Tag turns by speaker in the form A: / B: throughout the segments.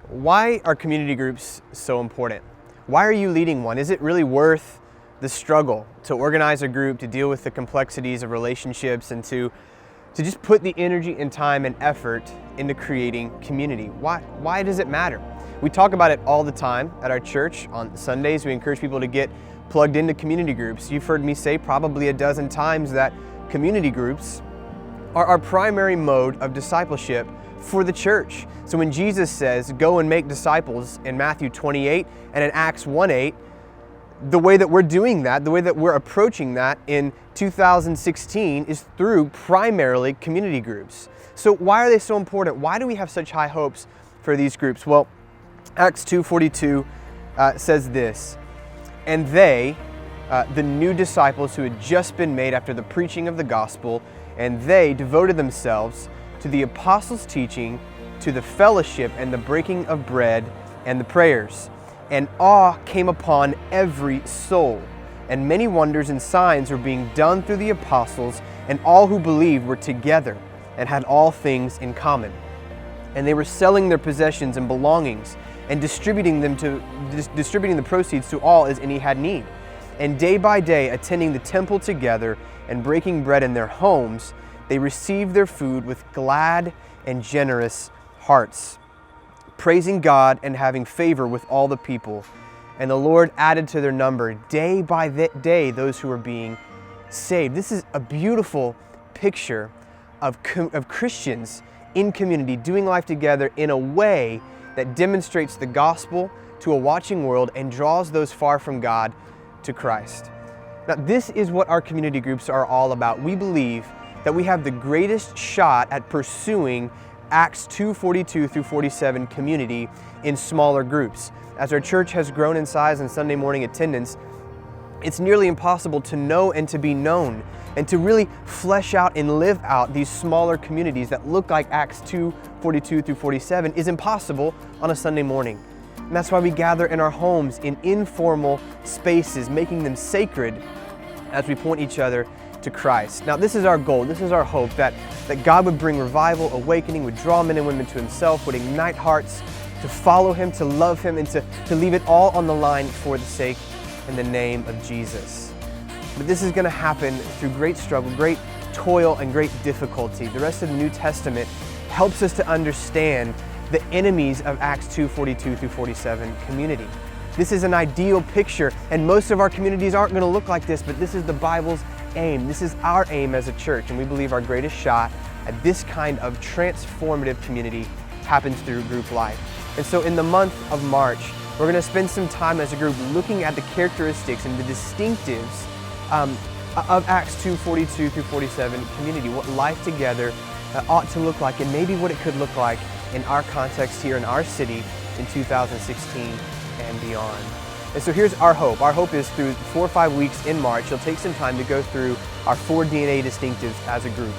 A: Why are community groups so important? Why are you leading one? Is it really worth the struggle to organize a group, to deal with the complexities of relationships, and to just put the energy and time and effort into creating community? Why does it matter? We talk about it all the time at our church. On Sundays, we encourage people to get plugged into community groups. You've heard me say probably a dozen times that community groups are our primary mode of discipleship for the church. So when Jesus says, go and make disciples in Matthew 28 and in Acts 1:8, the way that we're doing that, the way that we're approaching that in 2016 is through primarily community groups. So why are they so important? Why do we have such high hopes for these groups? Well, Acts 2:42 says this, and they, the new disciples who had just been made after the preaching of the gospel, and they devoted themselves to the apostles' teaching, to the fellowship and the breaking of bread and the prayers. And awe came upon every soul, and many wonders and signs were being done through the apostles, and all who believed were together and had all things in common. And they were selling their possessions and belongings and distributing the proceeds to all as any had need. And day by day, attending the temple together and breaking bread in their homes, they received their food with glad and generous hearts, praising God and having favor with all the people. And the Lord added to their number day by day those who were being saved. This is a beautiful picture of Christians in community doing life together in a way that demonstrates the gospel to a watching world and draws those far from God to Christ. Now, this is what our community groups are all about. We believe that we have the greatest shot at pursuing Acts 2:42 through 47 community in smaller groups. As our church has grown in size and Sunday morning attendance, it's nearly impossible to know and to be known and to really flesh out and live out these smaller communities that look like Acts 2:42 through 47 is impossible on a Sunday morning. And that's why we gather in our homes in informal spaces, making them sacred as we point each other to Christ. Now, this is our goal, this is our hope, that God would bring revival, awakening, would draw men and women to Himself, would ignite hearts to follow Him, to love Him, and to leave it all on the line for the sake and the name of Jesus. But this is going to happen through great struggle, great toil, and great difficulty. The rest of the New Testament helps us to understand the enemies of Acts 2:42 through 47 community. This is an ideal picture, and most of our communities aren't going to look like this, but this is the Bible's aim. This is our aim as a church, and we believe our greatest shot at this kind of transformative community happens through group life. And so in the month of March, we're going to spend some time as a group looking at the characteristics and the distinctives of Acts 2:42 through 47 community, what life together ought to look like, and maybe what it could look like in our context here in our city in 2016 and beyond. And so here's our hope. Our hope is through 4 or 5 weeks in March, you'll take some time to go through our 4 DNA distinctives as a group.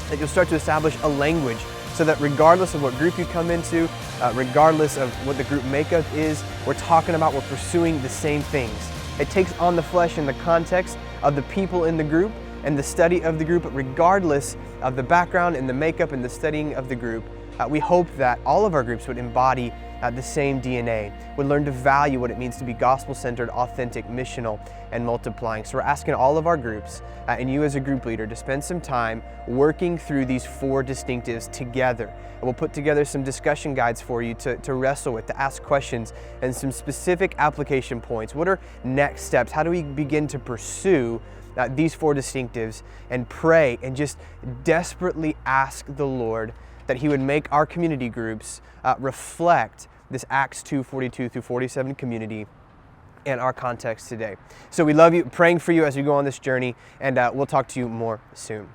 A: That you'll start to establish a language so that regardless of what group you come into, regardless of what the group makeup is, we're pursuing the same things. It takes on the flesh in the context of the people in the group and the study of the group, but regardless of the background and the makeup and the studying of the group, we hope that all of our groups would embody the same DNA, would learn to value what it means to be gospel-centered, authentic, missional, and multiplying. So we're asking all of our groups, and you as a group leader, to spend some time working through these 4 distinctives together. And we'll put together some discussion guides for you to wrestle with, to ask questions, and some specific application points. What are next steps? How do we begin to pursue these 4 distinctives and pray and just desperately ask the Lord that He would make our community groups reflect this Acts 2:42 through 47 community and our context today. So we love you, praying for you as you go on this journey, and we'll talk to you more soon.